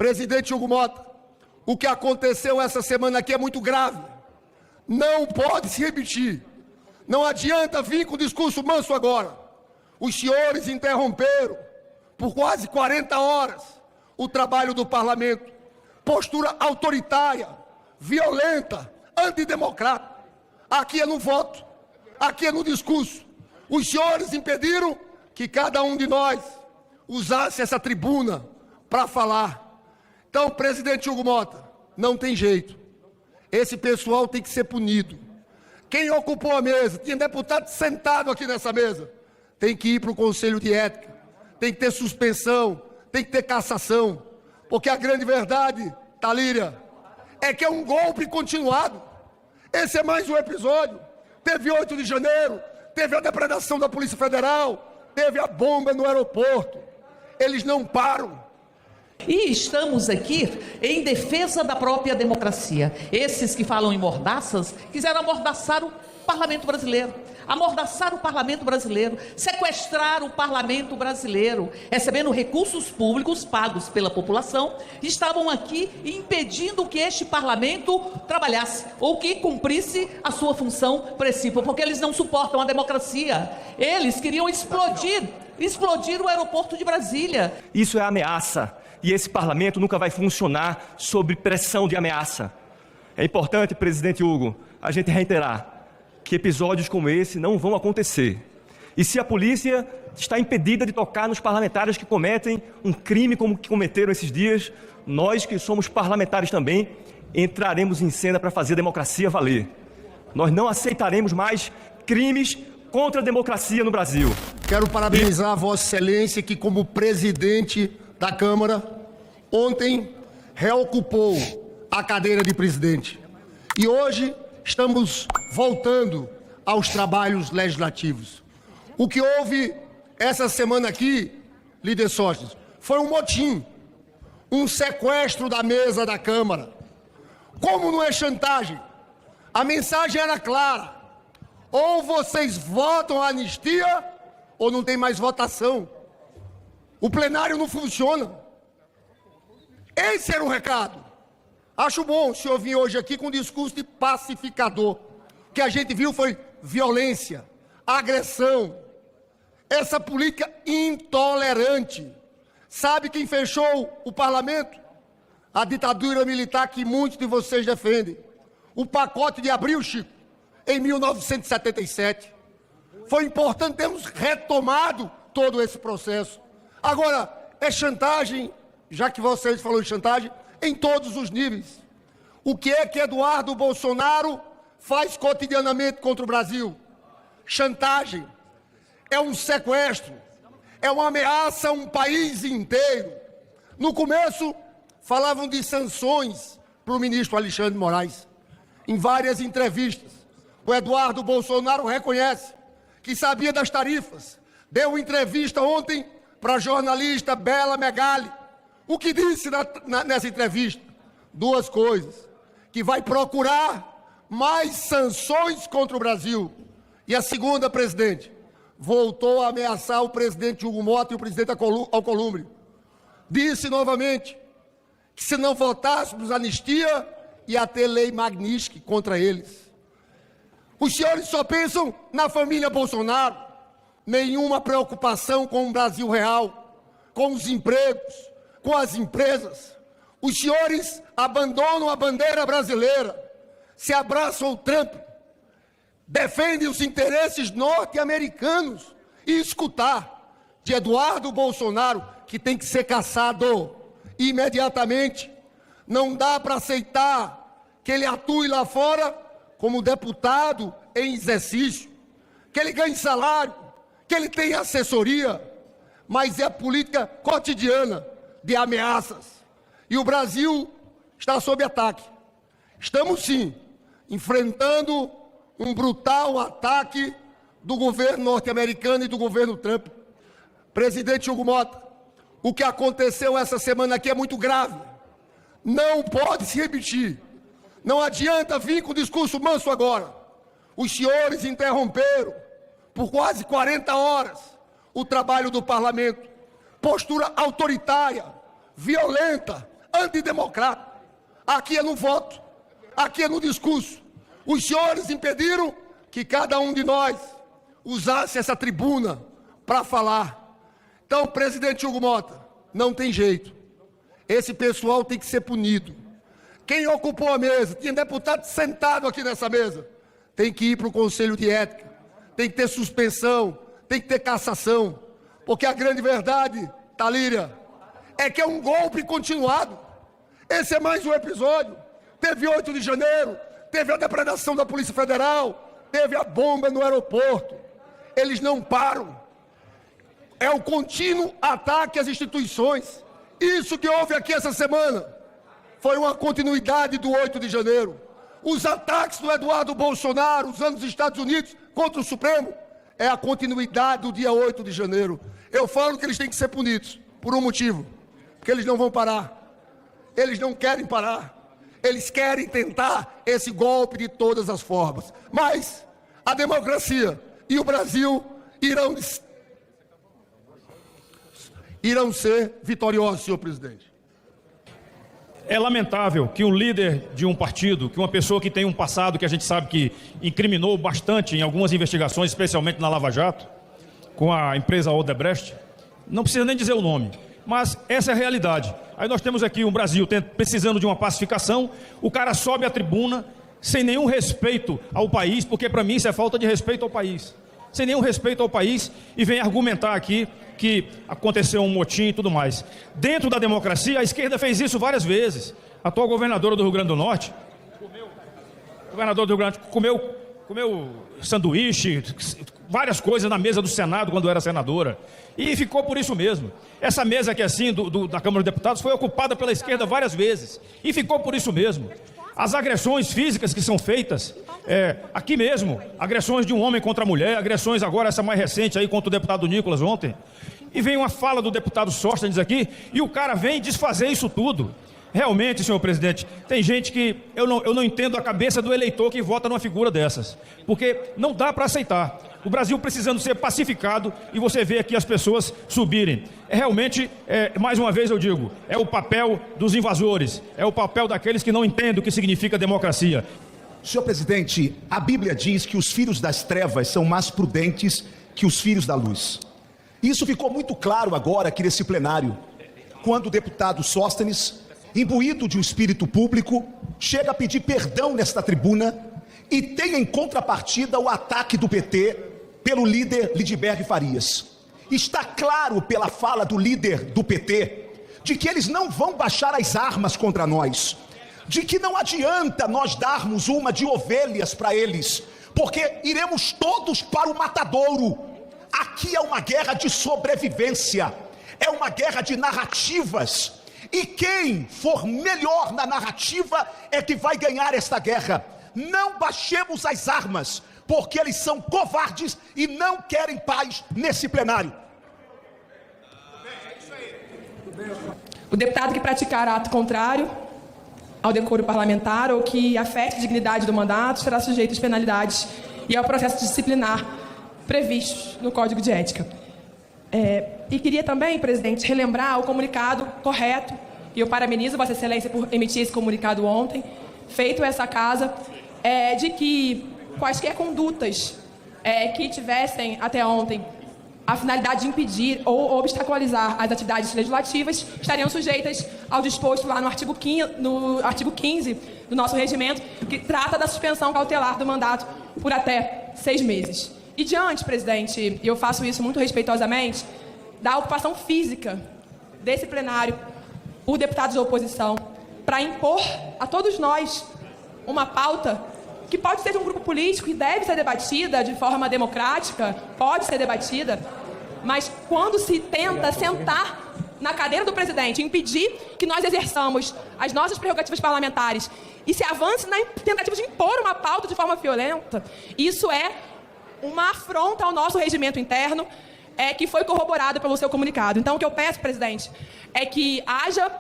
Presidente Hugo Mota, o que aconteceu essa semana aqui é muito grave. Não pode se repetir. Não adianta vir com discurso manso agora. Os senhores interromperam por quase 40 horas o trabalho do parlamento. Postura autoritária, violenta, antidemocrática. Aqui é no voto, aqui é no discurso. Os senhores impediram que cada um de nós usasse essa tribuna para falar. Então, presidente Hugo Mota, não tem jeito. Esse pessoal tem que ser punido. Quem ocupou a mesa, tinha deputado sentado aqui nessa mesa, tem que ir para o Conselho de Ética, tem que ter suspensão, tem que ter cassação, porque a grande verdade, Talíria, é que é um golpe continuado. Esse é mais um episódio. Teve 8 de janeiro, teve a depredação da Polícia Federal, teve a bomba no aeroporto. Eles não param. E estamos aqui em defesa da própria democracia. Esses que falam em mordaças quiseram amordaçar o parlamento brasileiro, amordaçar o parlamento brasileiro, sequestrar o parlamento brasileiro, recebendo recursos públicos pagos pela população, estavam aqui impedindo que este parlamento trabalhasse ou que cumprisse a sua função principal, porque eles não suportam a democracia. Eles queriam explodir o aeroporto de Brasília. Isso é ameaça. E esse parlamento nunca vai funcionar sob pressão de ameaça. É importante, presidente Hugo, a gente reiterar que episódios como esse não vão acontecer. E se a polícia está impedida de tocar nos parlamentares que cometem um crime como que cometeram esses dias, nós que somos parlamentares também entraremos em cena para fazer a democracia valer. Nós não aceitaremos mais crimes contra a democracia no Brasil. Quero parabenizar a Vossa Excelência que, como presidente da Câmara, ontem reocupou a cadeira de presidente. E hoje estamos voltando aos trabalhos legislativos. O que houve essa semana aqui, líder Sócrates, foi um motim, um sequestro da mesa da Câmara. Como não é chantagem? A mensagem era clara. Ou vocês votam a anistia, ou não tem mais votação. O plenário não funciona. Esse era o recado. Acho bom o senhor vir hoje aqui com um discurso de pacificador. O que a gente viu foi violência, agressão, essa política intolerante. Sabe quem fechou o parlamento? A ditadura militar que muitos de vocês defendem. O pacote de abril, Chico, em 1977. Foi importante termos retomado todo esse processo. Agora, é chantagem, já que vocês falaram de chantagem, em todos os níveis. O que é que Eduardo Bolsonaro faz cotidianamente contra o Brasil? Chantagem, é um sequestro, é uma ameaça a um país inteiro. No começo, falavam de sanções para o ministro Alexandre de Moraes. Em várias entrevistas, o Eduardo Bolsonaro reconhece que sabia das tarifas. Deu entrevista ontem para a jornalista Bela Megali. O que disse nessa entrevista? Duas coisas. Que vai procurar mais sanções contra o Brasil. E a segunda, presidente, voltou a ameaçar o presidente Hugo Mota e o presidente Alcolumbre. Disse novamente que se não votássemos anistia, ia ter lei Magnitsky contra eles. Os senhores só pensam na família Bolsonaro. Nenhuma preocupação com o Brasil real, com os empregos, com as empresas. Os senhores abandonam a bandeira brasileira, se abraçam ao Trump, defendem os interesses norte-americanos e escutar de Eduardo Bolsonaro que tem que ser cassado imediatamente. Não dá para aceitar que ele atue lá fora como deputado em exercício, que ele ganhe salário, que ele tenha assessoria, mas é a política cotidiana de ameaças. E o Brasil está sob ataque. Estamos, sim, enfrentando um brutal ataque do governo norte-americano e do governo Trump. Presidente Hugo Mota, o que aconteceu essa semana aqui é muito grave. Não pode se repetir. Não adianta vir com discurso manso agora. Os senhores interromperam por quase 40 horas o trabalho do parlamento. Postura autoritária, violenta, antidemocrático. Aqui é no voto, aqui é no discurso. Os senhores impediram que cada um de nós usasse essa tribuna para falar. Então, presidente Hugo Mota, não tem jeito. Esse pessoal tem que ser punido. Quem ocupou a mesa, tinha deputado sentado aqui nessa mesa, tem que ir para o Conselho de Ética, tem que ter suspensão, tem que ter cassação, porque a grande verdade, Talíria, é que é um golpe continuado. Esse é mais um episódio. Teve 8 de janeiro, teve a depredação da Polícia Federal, teve a bomba no aeroporto. Eles não param. É o contínuo ataque às instituições. Isso que houve aqui essa semana foi uma continuidade do 8 de janeiro. Os ataques do Eduardo Bolsonaro usando os Estados Unidos contra o Supremo é a continuidade do dia 8 de janeiro. Eu falo que eles têm que ser punidos por um motivo, porque eles não vão parar. Eles não querem parar. Eles querem tentar esse golpe de todas as formas. Mas a democracia e o Brasil irão ser vitoriosos, senhor presidente. É lamentável que um líder de um partido, que uma pessoa que tem um passado que a gente sabe que incriminou bastante em algumas investigações, especialmente na Lava Jato, com a empresa Odebrecht, não precisa nem dizer o nome, mas essa é a realidade. Aí nós temos aqui um Brasil precisando de uma pacificação, o cara sobe à tribuna sem nenhum respeito ao país, porque para mim isso é falta de respeito ao país, sem nenhum respeito ao país, e vem argumentar aqui que aconteceu um motim e tudo mais. Dentro da democracia, a esquerda fez isso várias vezes. A atual governadora do Rio Grande do Norte, comeu sanduíche, várias coisas na mesa do Senado quando era senadora. E ficou por isso mesmo. Essa mesa aqui assim, da Câmara dos Deputados, foi ocupada pela esquerda várias vezes. E ficou por isso mesmo. As agressões físicas que são feitas, aqui mesmo, agressões de um homem contra a mulher, agressões agora, essa mais recente aí contra o deputado Nicolas ontem. E vem uma fala do deputado Sóstenes aqui, e o cara vem desfazer isso tudo. Realmente, senhor presidente, tem gente que eu não entendo a cabeça do eleitor que vota numa figura dessas. Porque não dá para aceitar. O Brasil precisando ser pacificado e você vê aqui as pessoas subirem. Realmente, mais uma vez eu digo, é o papel dos invasores, é o papel daqueles que não entendem o que significa democracia. Senhor presidente, a Bíblia diz que os filhos das trevas são mais prudentes que os filhos da luz. Isso ficou muito claro agora aqui nesse plenário, quando o deputado Sóstenes, imbuído de um espírito público, chega a pedir perdão nesta tribuna e tem em contrapartida o ataque do PT pelo líder Lidberg Farias. Está claro pela fala do líder do PT de que eles não vão baixar as armas contra nós, de que não adianta nós darmos uma de ovelhas para eles, porque iremos todos para o matadouro. Aqui é uma guerra de sobrevivência, é uma guerra de narrativas, e quem for melhor na narrativa é que vai ganhar esta guerra. Não baixemos as armas, porque eles são covardes e não querem paz nesse plenário. O deputado que praticar ato contrário ao decoro parlamentar ou que afete a dignidade do mandato será sujeito às penalidades e ao processo disciplinar previstos no Código de Ética. E queria também, presidente, relembrar o comunicado correto, e eu parabenizo Vossa Excelência por emitir esse comunicado ontem, feito essa casa, de que quaisquer condutas que tivessem até ontem a finalidade de impedir ou obstaculizar as atividades legislativas estariam sujeitas ao disposto lá no artigo 15 do nosso regimento, que trata da suspensão cautelar do mandato por até 6 meses. E diante, presidente, e eu faço isso muito respeitosamente, da ocupação física desse plenário por deputados da oposição para impor a todos nós uma pauta que pode ser de um grupo político e deve ser debatida de forma democrática, pode ser debatida, mas quando se tenta sentar na cadeira do presidente, impedir que nós exerçamos as nossas prerrogativas parlamentares e se avance na tentativa de impor uma pauta de forma violenta, isso é uma afronta ao nosso regimento interno, que foi corroborado pelo seu comunicado. Então, o que eu peço, presidente, é que haja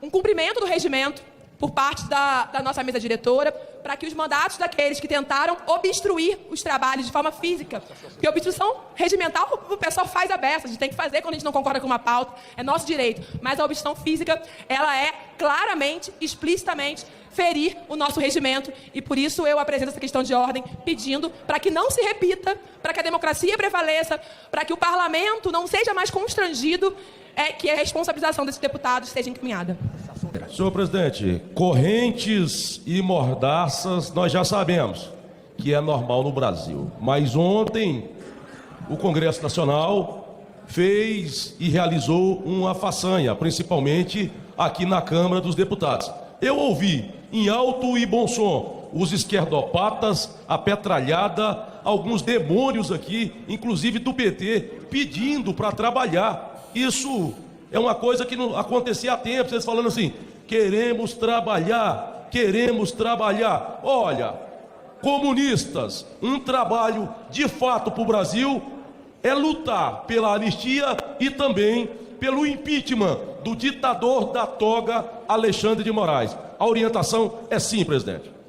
um cumprimento do regimento por parte da nossa mesa diretora, para que os mandatos daqueles que tentaram obstruir os trabalhos de forma física, porque obstrução regimental o pessoal faz a beça, a gente tem que fazer quando a gente não concorda com uma pauta, é nosso direito, mas a obstrução física, ela é claramente, explicitamente, ferir o nosso regimento, e por isso eu apresento essa questão de ordem, pedindo para que não se repita, para que a democracia prevaleça, para que o parlamento não seja mais constrangido, que a responsabilização desses deputados seja encaminhada. Senhor presidente, correntes e mordaças nós já sabemos que é normal no Brasil, mas ontem o Congresso Nacional fez e realizou uma façanha, principalmente aqui na Câmara dos Deputados. Eu ouvi em alto e bom som os esquerdopatas, a petralhada, alguns demônios aqui, inclusive do PT, pedindo para trabalhar. Isso é uma coisa que não acontecia há tempo, vocês falando assim, queremos trabalhar, queremos trabalhar. Olha, comunistas, um trabalho de fato para o Brasil é lutar pela anistia e também pelo impeachment do ditador da toga Alexandre de Moraes. A orientação é sim, presidente.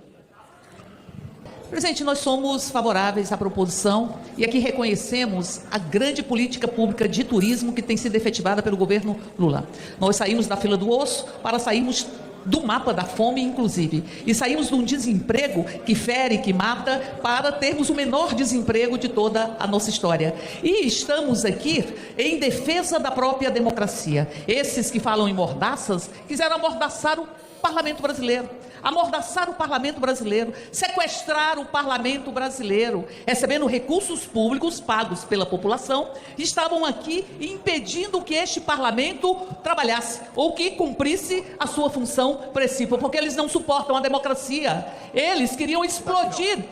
Presidente, nós somos favoráveis à proposição e aqui reconhecemos a grande política pública de turismo que tem sido efetivada pelo governo Lula. Nós saímos da fila do osso para sairmos do mapa da fome, inclusive, e saímos de um desemprego que fere, que mata, para termos o menor desemprego de toda a nossa história. E estamos aqui em defesa da própria democracia. Esses que falam em mordaças quiseram amordaçar o parlamento brasileiro, amordaçar o parlamento brasileiro, sequestrar o parlamento brasileiro, recebendo recursos públicos pagos pela população, estavam aqui impedindo que este parlamento trabalhasse ou que cumprisse a sua função principal, porque eles não suportam a democracia. Eles queriam explodir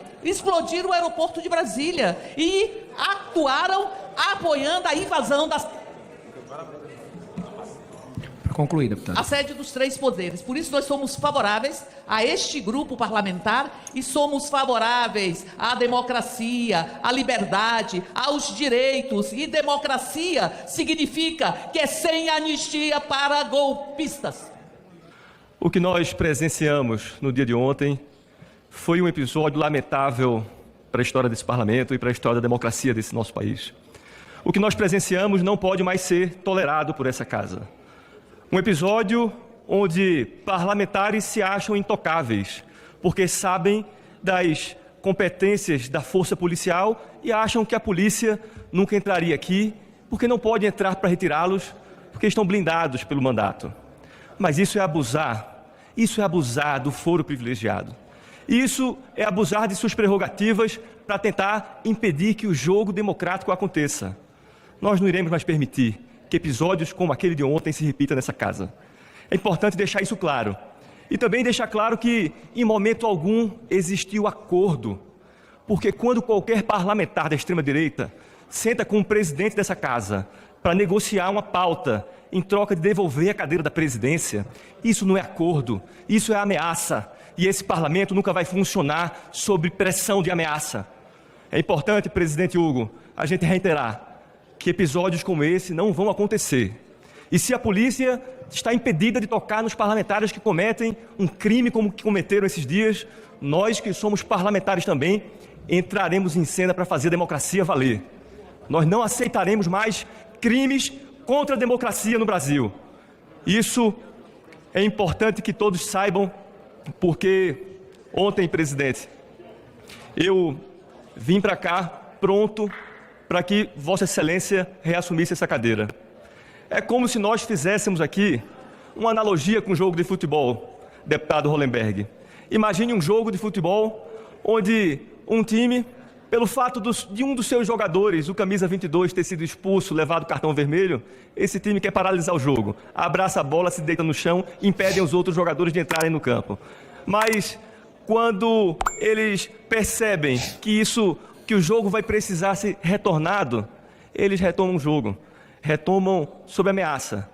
o aeroporto de Brasília e atuaram apoiando a invasão das... Concluir, deputado. A sede dos três poderes. Por isso nós somos favoráveis a este grupo parlamentar e somos favoráveis à democracia, à liberdade, aos direitos. E democracia significa que é sem anistia para golpistas. O que nós presenciamos no dia de ontem foi um episódio lamentável para a história desse parlamento e para a história da democracia desse nosso país. O que nós presenciamos não pode mais ser tolerado por essa casa. Um episódio onde parlamentares se acham intocáveis, porque sabem das competências da força policial e acham que a polícia nunca entraria aqui, porque não pode entrar para retirá-los, porque estão blindados pelo mandato. Mas isso é abusar do foro privilegiado. Isso é abusar de suas prerrogativas para tentar impedir que o jogo democrático aconteça. Nós não iremos mais permitir que episódios como aquele de ontem se repitam nessa casa. É importante deixar isso claro. E também deixar claro que, em momento algum, existiu acordo. Porque quando qualquer parlamentar da extrema-direita senta com o presidente dessa casa para negociar uma pauta em troca de devolver a cadeira da presidência, isso não é acordo, isso é ameaça. E esse parlamento nunca vai funcionar sob pressão de ameaça. É importante, presidente Hugo, a gente reiterar que episódios como esse não vão acontecer. E se a polícia está impedida de tocar nos parlamentares que cometem um crime como que cometeram esses dias, nós que somos parlamentares também entraremos em cena para fazer a democracia valer. Nós não aceitaremos mais crimes contra a democracia no Brasil. Isso é importante que todos saibam, porque ontem, presidente, eu vim para cá pronto para que Vossa Excelência reassumisse essa cadeira. É como se nós fizéssemos aqui uma analogia com um jogo de futebol, deputado Hollenberg. Imagine um jogo de futebol onde um time, pelo fato de um dos seus jogadores, o camisa 22, ter sido expulso, levado cartão vermelho, esse time quer paralisar o jogo, abraça a bola, se deita no chão, impedem os outros jogadores de entrarem no campo. Mas quando eles percebem que o jogo vai precisar ser retornado, eles retomam o jogo, retomam sob ameaça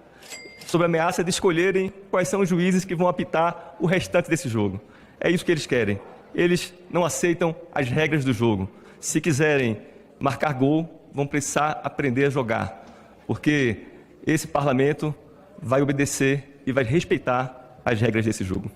de escolherem quais são os juízes que vão apitar o restante desse jogo. É isso que eles querem. Eles não aceitam as regras do jogo. Se quiserem marcar gol, vão precisar aprender a jogar, porque esse parlamento vai obedecer e vai respeitar as regras desse jogo.